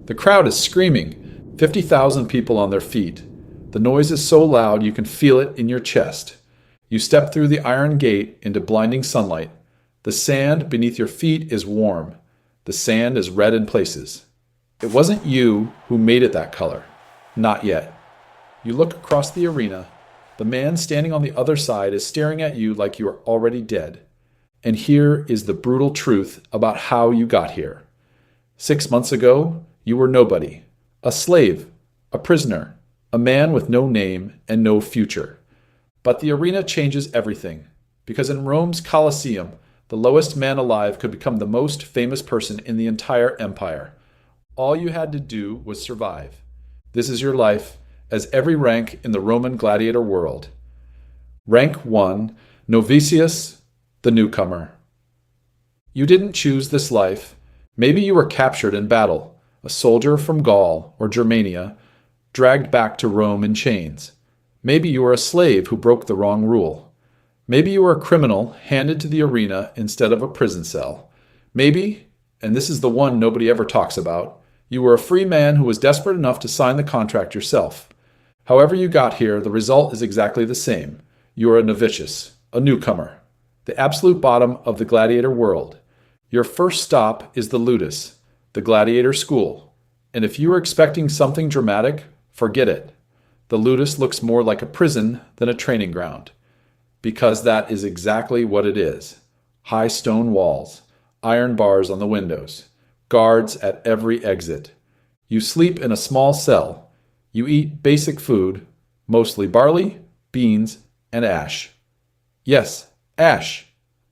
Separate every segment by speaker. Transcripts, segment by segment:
Speaker 1: The crowd is screaming, 50,000 people on their feet. The noise is so loud you can feel it in your chest. You step through the iron gate into blinding sunlight. The sand beneath your feet is warm. The sand is red in places. It wasn't you who made it that color. Not yet. You look across the arena. The man standing on the other side is staring at you like you are already dead. And here is the brutal truth about how you got here. 6 months ago, you were nobody. A slave. A prisoner. A man with no name and no future. But the arena changes everything. Because in Rome's Colosseum, the lowest man alive could become the most famous person in the entire empire. All you had to do was survive. This is your life, as every rank in the Roman gladiator world. Rank 1, Novicius, the Newcomer. You didn't choose this life. Maybe you were captured in battle, a soldier from Gaul or Germania, dragged back to Rome in chains. Maybe you were a slave who broke the wrong rule. Maybe you were a criminal handed to the arena instead of a prison cell. Maybe, and this is the one nobody ever talks about, you were a free man who was desperate enough to sign the contract yourself. However you got here, the result is exactly the same. You are a Novicius, a newcomer, the absolute bottom of the gladiator world. Your first stop is the Ludus, the gladiator school. And if you were expecting something dramatic, forget it. The Ludus looks more like a prison than a training ground. Because that is exactly what it is. High stone walls, iron bars on the windows, guards at every exit. You sleep in a small cell. You eat basic food, mostly barley, beans, and ash. Yes, ash.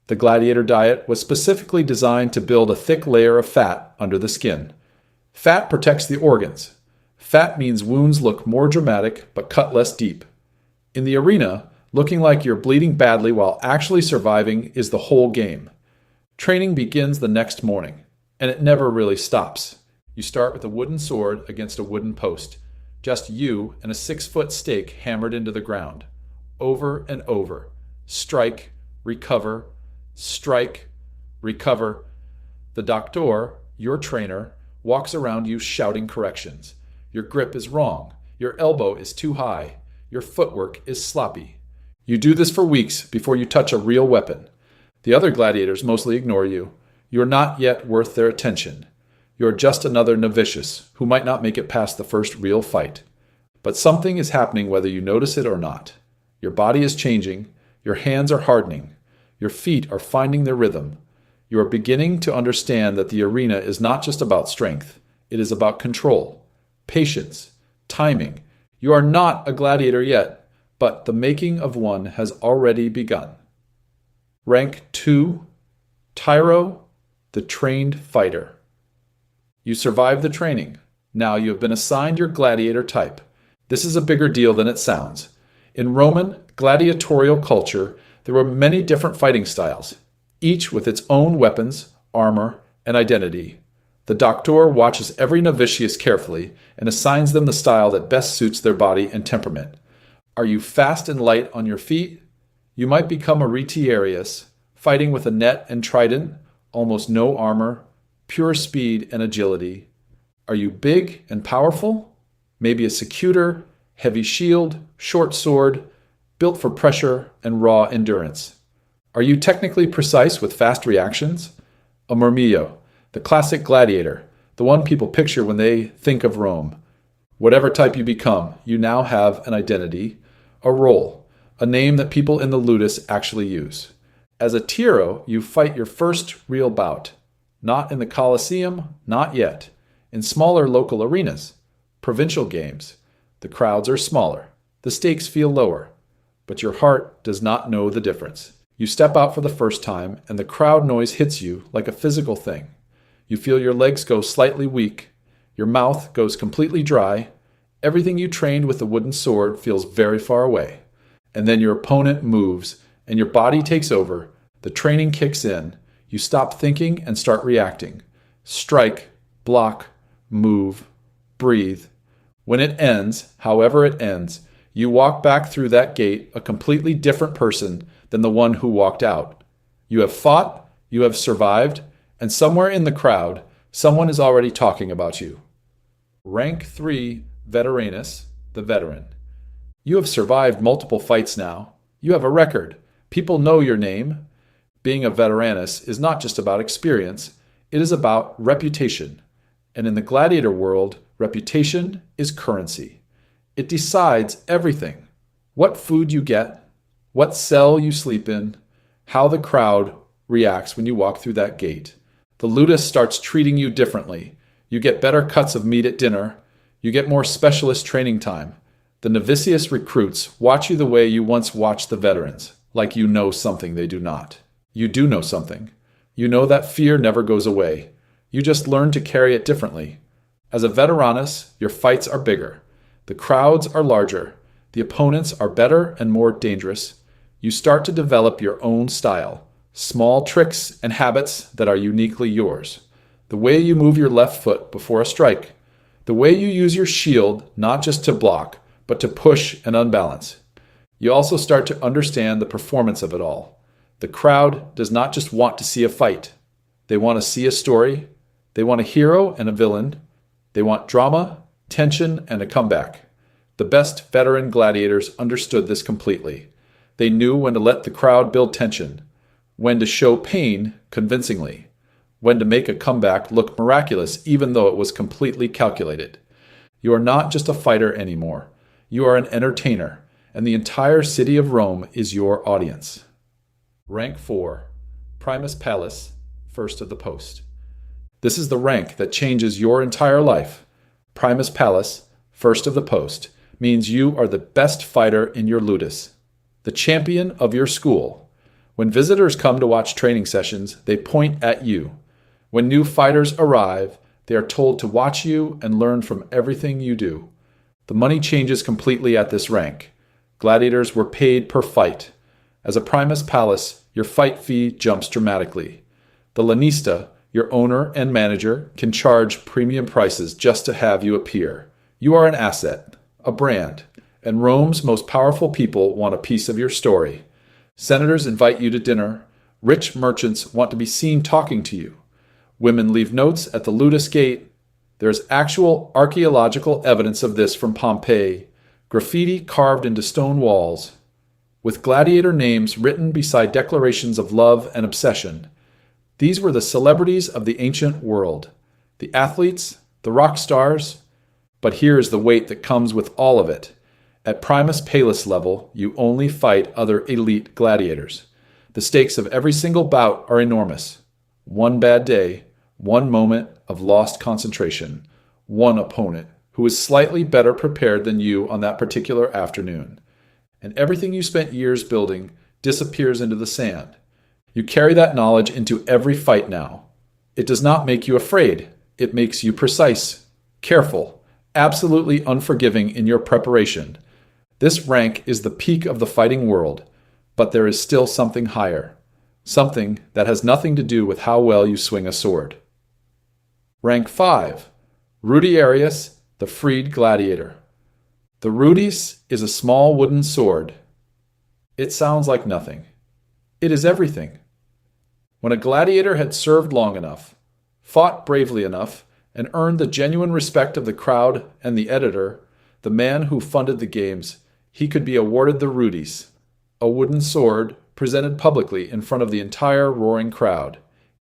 Speaker 1: The gladiator diet was specifically designed to build a thick layer of fat under the skin. Fat protects the organs. Fat means wounds look more dramatic but cut less deep. In the arena, looking like you're bleeding badly while actually surviving is the whole game. Training begins the next morning, and it never really stops. You start with a wooden sword against a wooden post. Just you and a 6-foot stake hammered into the ground. Over and over. Strike, recover, strike, recover. The Doctore, your trainer, walks around you shouting corrections. Your grip is wrong. Your elbow is too high. Your footwork is sloppy. You do this for weeks before you touch a real weapon. The other gladiators mostly ignore you. You are not yet worth their attention. You are just another Novicius who might not make it past the first real fight. But something is happening whether you notice it or not. Your body is changing. Your hands are hardening. Your feet are finding their rhythm. You are beginning to understand that the arena is not just about strength. It is about control, patience, timing. You are not a gladiator yet, but the making of one has already begun. Rank 2, Tiro, the trained fighter. You survived the training. Now you have been assigned your gladiator type. This is a bigger deal than it sounds. In Roman gladiatorial culture, there were many different fighting styles, each with its own weapons, armor, and identity. The Doctore watches every Novicius carefully and assigns them the style that best suits their body and temperament. Are you fast and light on your feet? You might become a Rudiarius, fighting with a net and trident, almost no armor, pure speed and agility. Are you big and powerful? Maybe a secutor, heavy shield, short sword, built for pressure and raw endurance. Are you technically precise with fast reactions? A Murmillo, the classic gladiator, the one people picture when they think of Rome. Whatever type you become, you now have an identity, a role, a name that people in the Ludus actually use. As a Tiro, you fight your first real bout. Not in the Colosseum, not yet. In smaller local arenas, provincial games. The crowds are smaller. The stakes feel lower. But your heart does not know the difference. You step out for the first time, and the crowd noise hits you like a physical thing. You feel your legs go slightly weak. Your mouth goes completely dry. Everything you trained with the wooden sword feels very far away. And then your opponent moves, and your body takes over. The training kicks in. You stop thinking and start reacting. Strike, block, move, breathe. When it ends, however it ends, you walk back through that gate a completely different person than the one who walked out. You have fought, you have survived, and somewhere in the crowd, someone is already talking about you. Rank 3, Veteranus, the veteran. You have survived multiple fights now. You have a record. People know your name. Being a Veteranus is not just about experience, it is about reputation. And in the Gladiator world, reputation is currency. It decides everything. What food you get, what cell you sleep in, how the crowd reacts when you walk through that gate. The Ludus starts treating you differently. You get better cuts of meat at dinner. You get more specialist training time. The Novicius recruits watch you the way you once watched the veterans, like you know something they do not. You do know something. You know that fear never goes away. You just learn to carry it differently. As a Veteranus, your fights are bigger. The crowds are larger. The opponents are better and more dangerous. You start to develop your own style, small tricks and habits that are uniquely yours. The way you move your left foot before a strike. The way you use your shield not just to block, but to push and unbalance. You also start to understand the performance of it all. The crowd does not just want to see a fight. They want to see a story. They want a hero and a villain. They want drama, tension, and a comeback. The best veteran gladiators understood this completely. They knew when to let the crowd build tension, when to show pain convincingly, when to make a comeback look miraculous even though it was completely calculated. You are not just a fighter anymore. You are an entertainer, and the entire city of Rome is your audience. Rank 4, Primus Palus, first of the post. This is the rank that changes your entire life. Primus Palus, first of the post, means you are the best fighter in your Ludus, the champion of your school. When visitors come to watch training sessions, they point at you. When new fighters arrive, they are told to watch you and learn from everything you do. The money changes completely at this rank. Gladiators were paid per fight. As a Primus Palus, your fight fee jumps dramatically. The lanista, your owner and manager, can charge premium prices just to have you appear. You are an asset, a brand, and Rome's most powerful people want a piece of your story. Senators invite you to dinner. Rich merchants want to be seen talking to you. Women leave notes at the Ludus gate. There's actual archaeological evidence of this from Pompeii, graffiti carved into stone walls, with gladiator names written beside declarations of love and obsession. These were the celebrities of the ancient world, the athletes, the rock stars. But here's the weight that comes with all of it. At Primus Palus level, you only fight other elite gladiators. The stakes of every single bout are enormous. One bad day, one moment of lost concentration, one opponent who is slightly better prepared than you on that particular afternoon. And everything you spent years building disappears into the sand. You carry that knowledge into every fight now. It does not make you afraid. It makes you precise, careful, absolutely unforgiving in your preparation. This rank is the peak of the fighting world, but there is still something higher, something that has nothing to do with how well you swing a sword. Rank 5, Rudiarius, the freed gladiator. The Rudis is a small wooden sword. It sounds like nothing. It is everything. When a gladiator had served long enough, fought bravely enough, and earned the genuine respect of the crowd and the editor, the man who funded the games, he could be awarded the Rudis, a wooden sword presented publicly in front of the entire roaring crowd.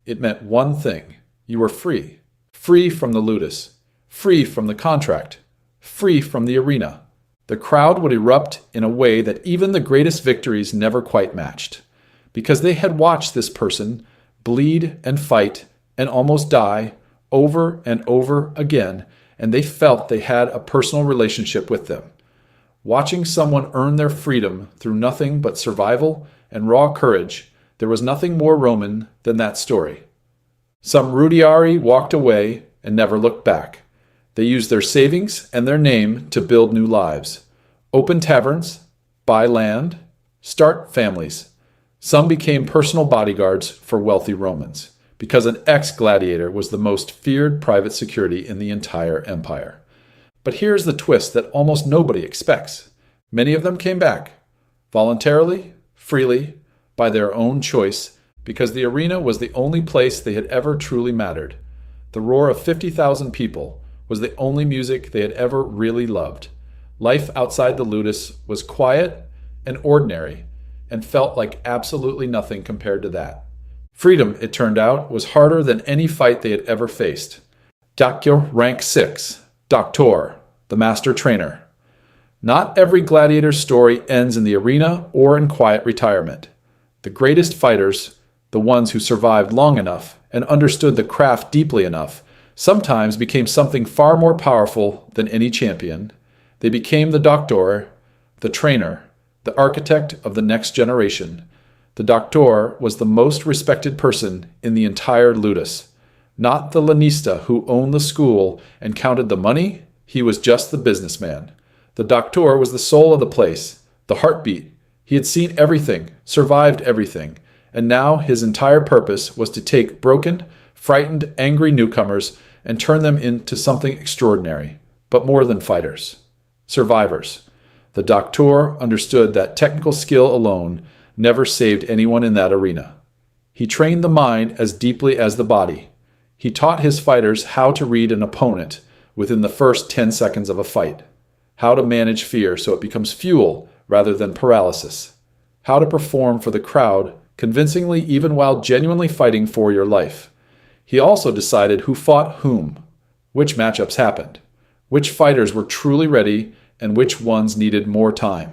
Speaker 1: It meant one thing: you were free. Free from the Ludus, free from the contract, free from the arena. The crowd would erupt in a way that even the greatest victories never quite matched, because they had watched this person bleed and fight and almost die over and over again, and they felt they had a personal relationship with them. Watching someone earn their freedom through nothing but survival and raw courage, there was nothing more Roman than that story. Some Rudiari walked away and never looked back. They used their savings and their name to build new lives, open taverns, buy land, start families. Some became personal bodyguards for wealthy Romans, because an ex-gladiator was the most feared private security in the entire empire. But here's the twist that almost nobody expects. Many of them came back, voluntarily, freely, by their own choice, because the arena was the only place they had ever truly mattered. The roar of 50,000 people, was the only music they had ever really loved. Life outside the Ludus was quiet and ordinary and felt like absolutely nothing compared to that. Freedom, it turned out, was harder than any fight they had ever faced. Doctore rank 6, Doctore, the master trainer. Not every gladiator's story ends in the arena or in quiet retirement. The greatest fighters, the ones who survived long enough and understood the craft deeply enough, sometimes became something far more powerful than any champion. They became the Doctore, the trainer, the architect of the next generation. The Doctore was the most respected person in the entire Ludus. Not the lanista who owned the school and counted the money, he was just the businessman. The Doctore was the soul of the place, the heartbeat. He had seen everything, survived everything, and now his entire purpose was to take broken, frightened, angry newcomers and turn them into something extraordinary, but more than fighters. Survivors. The Doctore understood that technical skill alone never saved anyone in that arena. He trained the mind as deeply as the body. He taught his fighters how to read an opponent within the first 10 seconds of a fight, how to manage fear so it becomes fuel rather than paralysis, how to perform for the crowd convincingly even while genuinely fighting for your life. He also decided who fought whom, which matchups happened, which fighters were truly ready, and which ones needed more time.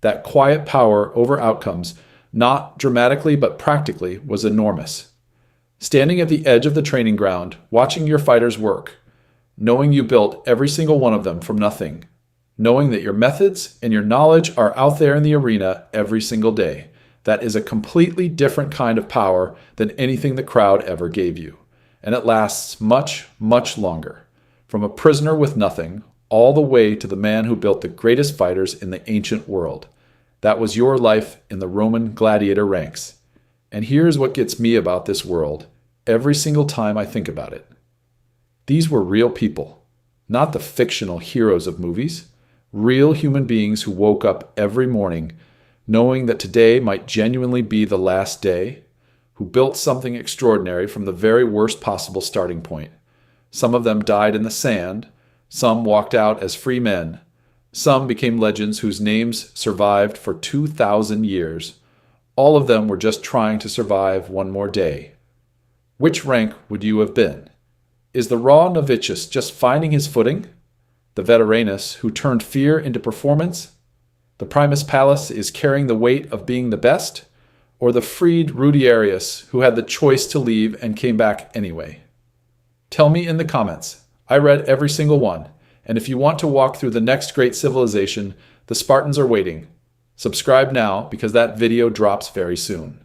Speaker 1: That quiet power over outcomes, not dramatically but practically, was enormous. Standing at the edge of the training ground, watching your fighters work, knowing you built every single one of them from nothing, knowing that your methods and your knowledge are out there in the arena every single day, that is a completely different kind of power than anything the crowd ever gave you. And it lasts much, much longer. From a prisoner with nothing, all the way to the man who built the greatest fighters in the ancient world. That was your life in the Roman gladiator ranks. And here's what gets me about this world, every single time I think about it. These were real people, not the fictional heroes of movies. Real human beings who woke up every morning knowing that today might genuinely be the last day, who built something extraordinary from the very worst possible starting point. Some of them died in the sand, some walked out as free men, some became legends whose names survived for 2,000 years. All of them were just trying to survive one more day. Which rank would you have been? Is the raw Novicius just finding his footing? The Veteranus who turned fear into performance? The Primus Palus is carrying the weight of being the best? Or the freed Rudiarius who had the choice to leave and came back anyway? Tell me in the comments. I read every single one, and if you want to walk through the next great civilization, the Spartans are waiting. Subscribe now because that video drops very soon.